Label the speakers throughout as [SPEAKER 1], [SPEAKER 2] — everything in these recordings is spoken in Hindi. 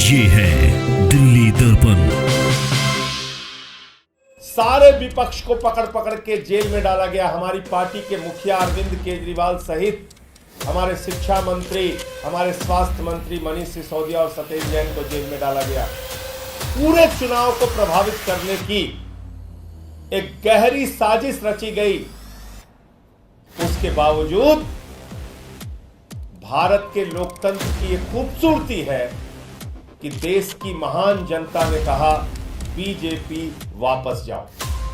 [SPEAKER 1] ये है दिल्ली दर्पण।
[SPEAKER 2] सारे विपक्ष को पकड़ पकड़ के जेल में डाला गया। हमारी पार्टी के मुखिया अरविंद केजरीवाल सहित हमारे शिक्षा मंत्री, हमारे स्वास्थ्य मंत्री मनीष सिसोदिया और सतेज जैन को जेल में डाला गया। पूरे चुनाव को प्रभावित करने की एक गहरी साजिश रची गई। उसके बावजूद भारत के लोकतंत्र की एक खूबसूरती है कि देश की महान जनता ने कहा बीजेपी वापस जाओ।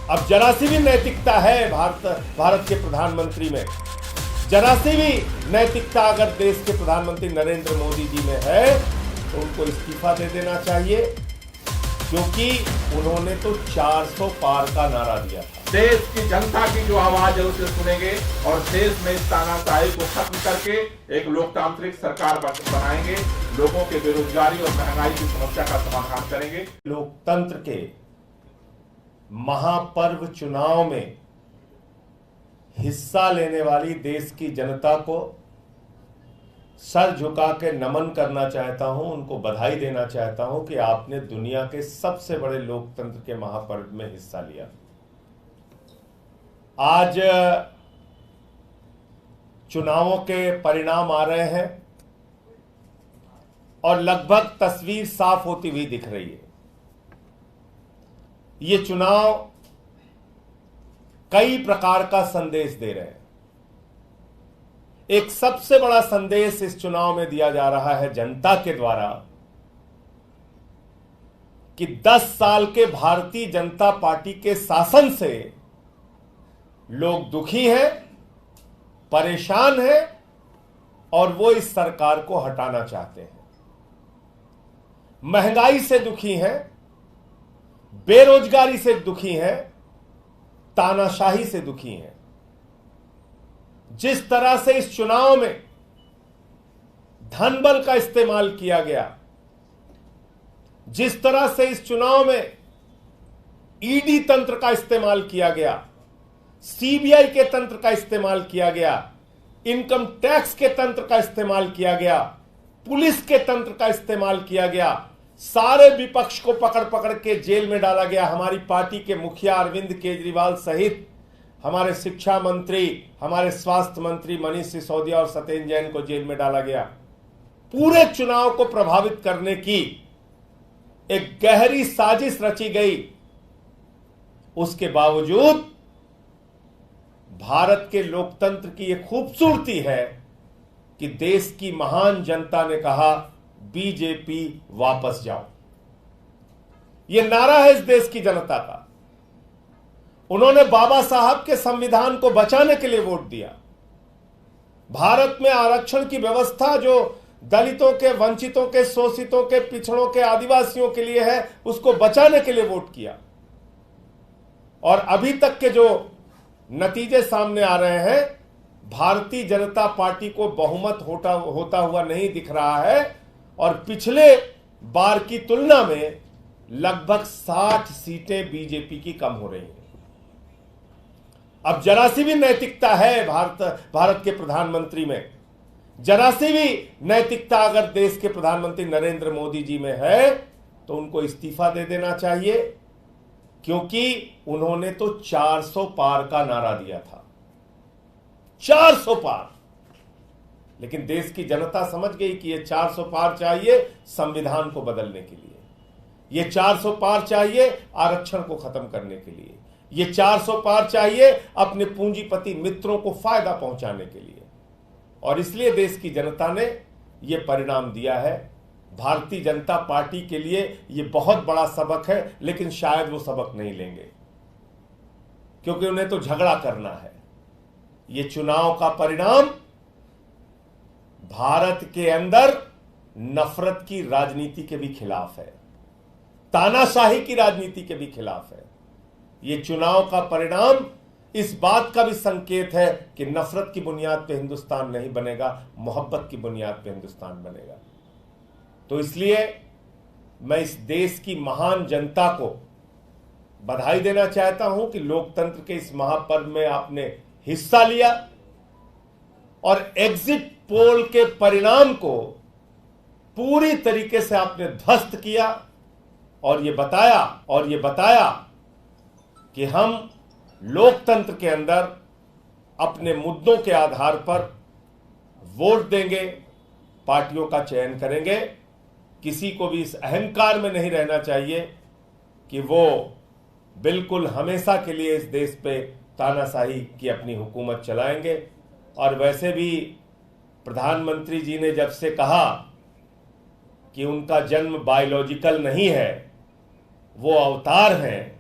[SPEAKER 2] अब जरा सी भी नैतिकता है भारत के प्रधानमंत्री में, जरा सी भी नैतिकता अगर देश के प्रधानमंत्री नरेंद्र मोदी जी में है तो उनको इस्तीफा दे देना चाहिए, क्योंकि उन्होंने तो 400 पार का नारा दिया था।
[SPEAKER 3] देश की जनता की जो आवाज है उसे सुनेंगे और देश में इस तानाशाही को खत्म करके एक लोकतांत्रिक सरकार बनाएंगे। लोगों के बेरोजगारी और महंगाई की समस्या का समाधान करेंगे।
[SPEAKER 2] लोकतंत्र के महापर्व चुनाव में हिस्सा लेने वाली देश की जनता को सर झुका के नमन करना चाहता हूं, उनको बधाई देना चाहता हूं कि आपने दुनिया के सबसे बड़े लोकतंत्र के महापर्व में हिस्सा लिया। आज चुनावों के परिणाम आ रहे हैं और लगभग तस्वीर साफ होती हुई दिख रही है। ये चुनाव कई प्रकार का संदेश दे रहे हैं। एक सबसे बड़ा संदेश इस चुनाव में दिया जा रहा है जनता के द्वारा कि 10 साल के भारतीय जनता पार्टी के शासन से लोग दुखी हैं, परेशान हैं और वो इस सरकार को हटाना चाहते हैं। महंगाई से दुखी हैं, बेरोजगारी से दुखी हैं, तानाशाही से दुखी हैं। जिस तरह से इस चुनाव में धन बल का इस्तेमाल किया गया, जिस तरह से इस चुनाव में ईडी तंत्र का इस्तेमाल किया गया, सीबीआई के तंत्र का इस्तेमाल किया गया, इनकम टैक्स के तंत्र का इस्तेमाल किया गया, पुलिस के तंत्र का इस्तेमाल किया गया, सारे विपक्ष को पकड़ पकड़ के जेल में डाला गया। हमारी पार्टी के मुखिया अरविंद केजरीवाल सहित हमारे शिक्षा मंत्री, हमारे स्वास्थ्य मंत्री मनीष सिसोदिया और सतेज जैन को जेल में डाला गया। पूरे चुनाव को प्रभावित करने की एक गहरी साजिश रची गई। उसके बावजूद भारत के लोकतंत्र की एक खूबसूरती है कि देश की महान जनता ने कहा बीजेपी वापस जाओ। यह नारा है इस देश की जनता का। उन्होंने बाबा साहब के संविधान को बचाने के लिए वोट दिया। भारत में आरक्षण की व्यवस्था जो दलितों के, वंचितों के, शोषितों के, पिछड़ों के, आदिवासियों के लिए है, उसको बचाने के लिए वोट किया। और अभी तक के जो नतीजे सामने आ रहे हैं, भारतीय जनता पार्टी को बहुमत होता हुआ नहीं दिख रहा है और पिछले बार की तुलना में लगभग 60 सीटें बीजेपी की कम हो रही हैं। अब जरा सी भी नैतिकता है भारत के प्रधानमंत्री में, जरा सी भी नैतिकता अगर देश के प्रधानमंत्री नरेंद्र मोदी जी में है तो उनको इस्तीफा दे देना चाहिए, क्योंकि उन्होंने तो 400 पार का नारा दिया था। 400 पार। लेकिन देश की जनता समझ गई कि ये 400 पार चाहिए संविधान को बदलने के लिए, ये 400 पार चाहिए आरक्षण को खत्म करने के लिए, ये 400 पार चाहिए अपने पूंजीपति मित्रों को फायदा पहुंचाने के लिए। और इसलिए देश की जनता ने यह परिणाम दिया है। भारतीय जनता पार्टी के लिए यह बहुत बड़ा सबक है, लेकिन शायद वो सबक नहीं लेंगे, क्योंकि उन्हें तो झगड़ा करना है। यह चुनाव का परिणाम भारत के अंदर नफरत की राजनीति के भी खिलाफ है, तानाशाही की राजनीति के भी खिलाफ है। यह चुनाव का परिणाम इस बात का भी संकेत है कि नफरत की बुनियाद पे हिंदुस्तान नहीं बनेगा, मोहब्बत की बुनियाद पे हिंदुस्तान बनेगा। तो इसलिए मैं इस देश की महान जनता को बधाई देना चाहता हूं कि लोकतंत्र के इस महापर्व में आपने हिस्सा लिया और एग्जिट पोल के परिणाम को पूरी तरीके से आपने ध्वस्त किया और ये बताया कि हम लोकतंत्र के अंदर अपने मुद्दों के आधार पर वोट देंगे, पार्टियों का चयन करेंगे। किसी को भी इस अहंकार में नहीं रहना चाहिए कि वो बिल्कुल हमेशा के लिए इस देश पे तानाशाही की अपनी हुकूमत चलाएंगे। और वैसे भी प्रधानमंत्री जी ने जब से कहा कि उनका जन्म बायोलॉजिकल नहीं है, वो अवतार हैं,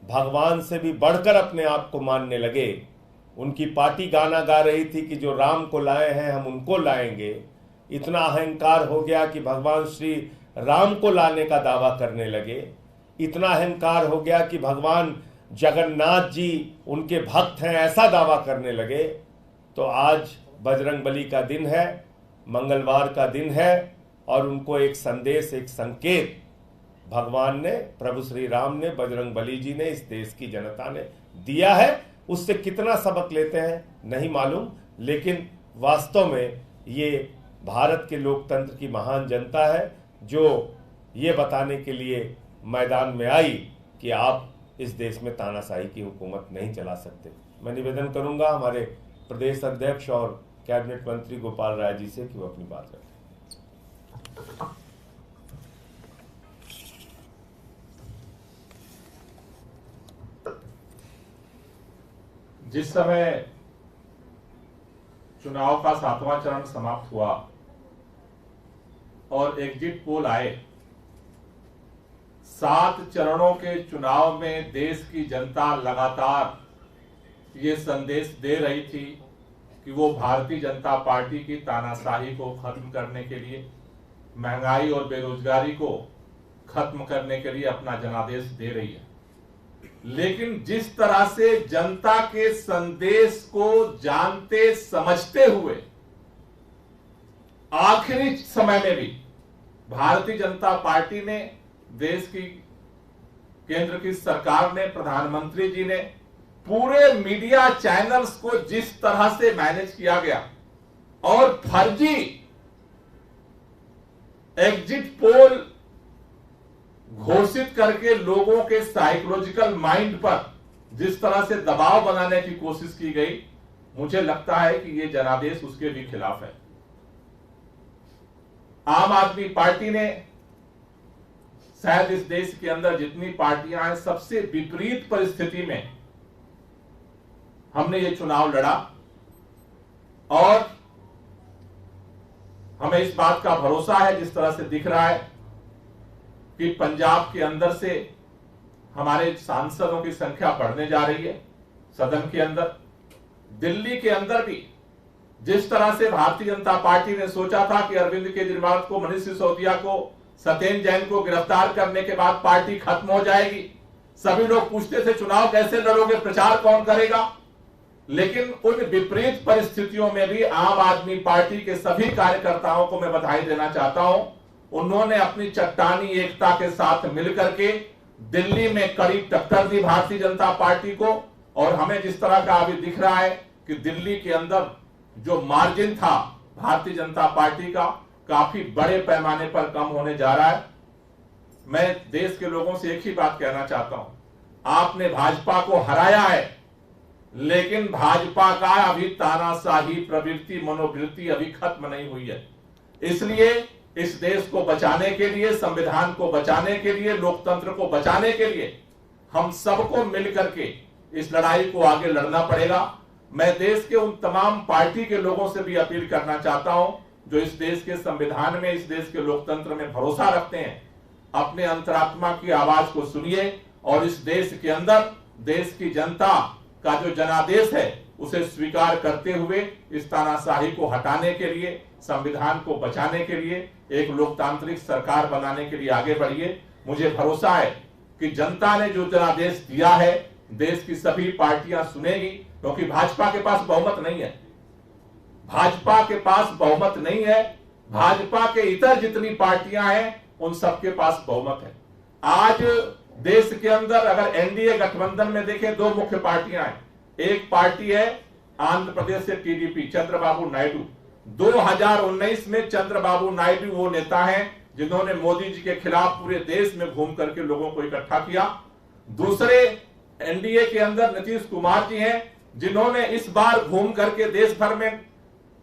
[SPEAKER 2] भगवान से भी बढ़कर अपने आप को मानने लगे। उनकी पार्टी गाना गा रही थी कि जो राम को लाए हैं हम उनको लाएंगे। इतना अहंकार हो गया कि भगवान श्री राम को लाने का दावा करने लगे। इतना अहंकार हो गया कि भगवान जगन्नाथ जी उनके भक्त हैं, ऐसा दावा करने लगे। तो आज बजरंगबली का दिन है, मंगलवार का दिन है, और उनको एक संदेश, एक संकेत भगवान ने, प्रभु श्री राम ने, बजरंगबली जी ने, इस देश की जनता ने दिया है। उससे कितना सबक लेते हैं नहीं मालूम, लेकिन वास्तव में ये भारत के लोकतंत्र की महान जनता है जो ये बताने के लिए मैदान में आई कि आप इस देश में तानाशाही की हुकूमत नहीं चला सकते। मैं निवेदन करूंगा हमारे प्रदेश अध्यक्ष और कैबिनेट मंत्री गोपाल राय जी से कि वो अपनी बात रखें।
[SPEAKER 3] जिस समय चुनाव का 7वां चरण समाप्त हुआ और एग्जिट पोल आए, 7 चरणों के चुनाव में देश की जनता लगातार ये संदेश दे रही थी कि वो भारतीय जनता पार्टी की तानाशाही को खत्म करने के लिए, महंगाई और बेरोजगारी को खत्म करने के लिए अपना जनादेश दे रही है। लेकिन जिस तरह से जनता के संदेश को जानते समझते हुए आखिरी समय में भी भारतीय जनता पार्टी ने, देश की केंद्र की सरकार ने, प्रधानमंत्री जी ने पूरे मीडिया चैनल्स को जिस तरह से मैनेज किया गया और फर्जी एग्जिट पोल घोषित करके लोगों के साइकोलॉजिकल माइंड पर जिस तरह से दबाव बनाने की कोशिश की गई, मुझे लगता है कि यह जनादेश उसके भी खिलाफ है। आम आदमी पार्टी ने शायद इस देश के अंदर जितनी पार्टियां हैं सबसे विपरीत परिस्थिति में हमने ये चुनाव लड़ा और हमें इस बात का भरोसा है, जिस तरह से दिख रहा है कि पंजाब के अंदर से हमारे सांसदों की संख्या बढ़ने जा रही है सदन के अंदर। दिल्ली के अंदर भी जिस तरह से भारतीय जनता पार्टी ने सोचा था कि अरविंद केजरीवाल को, मनीष सिसोदिया को, सत्येंद्र जैन को गिरफ्तार करने के बाद पार्टी खत्म हो जाएगी। सभी लोग पूछते थे चुनाव कैसे लड़ोगे, प्रचार कौन करेगा। लेकिन उन विपरीत परिस्थितियों में भी आम आदमी पार्टी के सभी कार्यकर्ताओं को मैं बधाई देना चाहता हूं। उन्होंने अपनी चट्टानी एकता के साथ मिलकर के दिल्ली में कड़ी टक्कर दी भारतीय जनता पार्टी को। और हमें जिस तरह का अभी दिख रहा है कि दिल्ली के अंदर जो मार्जिन था भारतीय जनता पार्टी का, काफी बड़े पैमाने पर कम होने जा रहा है। मैं देश के लोगों से एक ही बात कहना चाहता हूं, आपने भाजपा को हराया है, लेकिन भाजपा का अभी तानाशाही प्रवृत्ति, मनोवृत्ति अभी खत्म नहीं हुई है। इसलिए इस देश को बचाने के लिए, संविधान को बचाने के लिए, लोकतंत्र को बचाने के लिए हम सबको मिलकर के इस लड़ाई को आगे लड़ना पड़ेगा। मैं देश के उन तमाम पार्टी के लोगों से भी अपील करना चाहता हूं जो इस देश के संविधान में, इस देश के लोकतंत्र में भरोसा रखते हैं। अपने अंतरात्मा की आवाज को सुनिए और इस देश के अंदर देश की जनता का जो जनादेश है उसे स्वीकार करते हुए इस तानाशाही को हटाने के लिए, संविधान को बचाने के लिए, एक लोकतांत्रिक सरकार बनाने के लिए आगे बढ़िए। मुझे भरोसा है कि जनता ने जो जनादेश दिया है देश की सभी पार्टियां सुनेगी, क्योंकि भाजपा के पास बहुमत नहीं है। भाजपा के पास बहुमत नहीं है। भाजपा के इतर जितनी पार्टियां हैं उन सबके पास बहुमत है। आज देश के अंदर अगर एनडीए गठबंधन में देखें, 2 मुख्य पार्टियां हैं। एक पार्टी है आंध्र प्रदेश से टीडीपी, चंद्रबाबू नायडू, 2019 में चंद्रबाबू नायडू वो नेता हैं जिन्होंने मोदी जी के खिलाफ पूरे देश में घूम करके लोगों को इकट्ठा किया। दूसरे एनडीए के अंदर नीतीश कुमार जी हैं जिन्होंने इस बार घूम करके देश भर में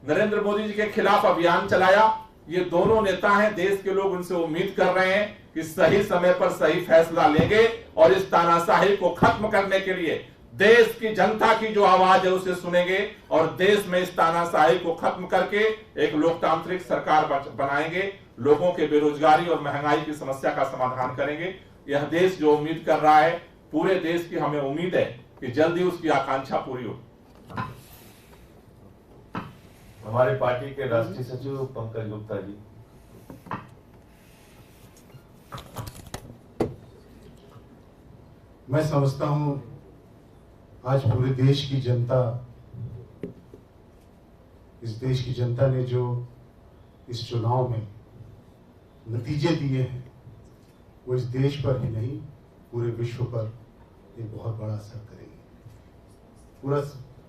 [SPEAKER 3] नरेंद्र मोदी जी के खिलाफ अभियान चलाया। ये दोनों नेता हैं, देश के लोग उनसे उम्मीद कर रहे हैं कि सही समय पर सही फैसला लेंगे और इस तानाशाही को खत्म करने के लिए देश की जनता की जो आवाज है उसे सुनेंगे और देश में इस तानाशाही को खत्म करके एक लोकतांत्रिक सरकार बनाएंगे, लोगों के बेरोजगारी और महंगाई की समस्या का समाधान करेंगे। यह देश जो उम्मीद कर रहा है, पूरे देश की हमें उम्मीद है कि जल्दी उसकी आकांक्षा पूरी हो।
[SPEAKER 2] हमारे पार्टी के राष्ट्रीय सचिव पंकज गुप्ता जी।
[SPEAKER 4] मैं समझता हूं आज पूरे देश की जनता, इस देश की जनता ने जो इस चुनाव में नतीजे दिए हैं वो इस देश पर ही नहीं पूरे विश्व पर एक बहुत बड़ा असर करेंगे।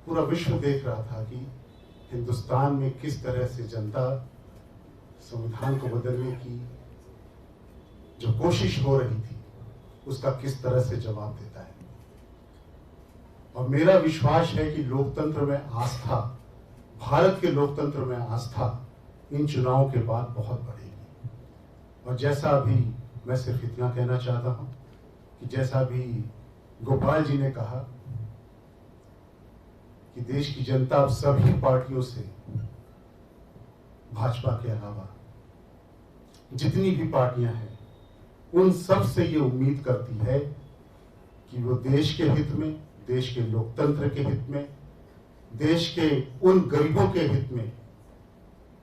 [SPEAKER 4] पूरा विश्व देख रहा था कि हिंदुस्तान में किस तरह से जनता संविधान को बदलने की जो कोशिश हो रही थी उसका किस तरह से जवाब देता है। और मेरा विश्वास है कि लोकतंत्र में आस्था, भारत के लोकतंत्र में आस्था इन चुनावों के बाद बहुत बढ़ेगी। और जैसा अभी मैं सिर्फ इतना कहना चाहता हूं कि जैसा अभी गोपाल जी ने कहा कि देश की जनता अब सभी पार्टियों से, भाजपा के अलावा जितनी भी पार्टियां हैं, उन सब से ये उम्मीद करती है कि वो देश के हित में, देश के लोकतंत्र के हित में, देश के उन गरीबों के हित में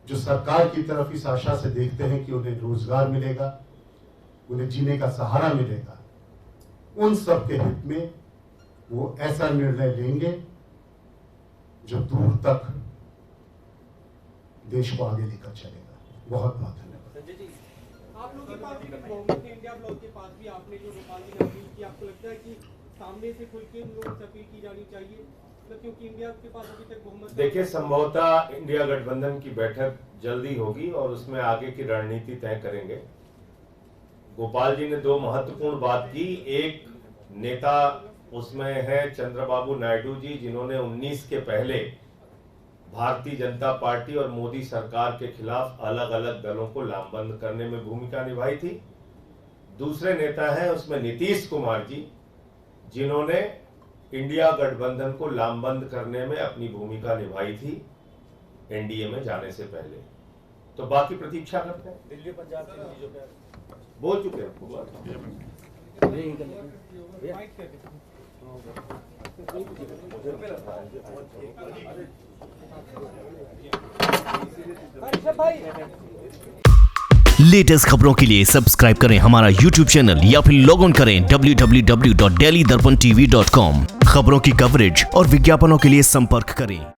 [SPEAKER 4] जो सरकार की तरफ इस आशा से देखते हैं कि उन्हें रोजगार मिलेगा, उन्हें जीने का सहारा मिलेगा, उन सब के हित में वो ऐसा निर्णय लेंगे जो दूर तक देश को आगे लेकर चलेगा। बहुत बहुत धन्यवाद।
[SPEAKER 5] संजय जी, आप लोगों के पास बहुमत है, इंडिया ब्लॉक के पास भी आपने जो गोपाल जी ने अपील की, आपको लगता है कि सामने से खुल के उन लोगों से अपील की जानी चाहिए, क्योंकि इंडिया के पास अभी तक बहुमत?
[SPEAKER 2] देखिए, संभवतः इंडिया गठबंधन की बैठक जल्दी होगी और उसमें आगे की रणनीति तय करेंगे। गोपाल जी ने दो महत्वपूर्ण बात की। एक नेता उसमें है चंद्रबाबू नायडू जी, जिन्होंने 19 के पहले भारतीय जनता पार्टी और मोदी सरकार के खिलाफ अलग अलग दलों को लामबंद करने में भूमिका निभाई थी। दूसरे नेता हैं उसमें नीतीश कुमार जी, जिन्होंने इंडिया गठबंधन को लामबंद करने में अपनी भूमिका निभाई थी एनडीए में जाने से पहले। तो बाकी प्रतीक्षा करते हैं।
[SPEAKER 5] दिल्ली पंजाब
[SPEAKER 2] बोल चुके हैं।
[SPEAKER 1] लेटेस्ट खबरों के लिए सब्सक्राइब करें हमारा YouTube चैनल या फिर लॉग ऑन करें www.delhidarpantv.com। खबरों की कवरेज और विज्ञापनों के लिए संपर्क करें।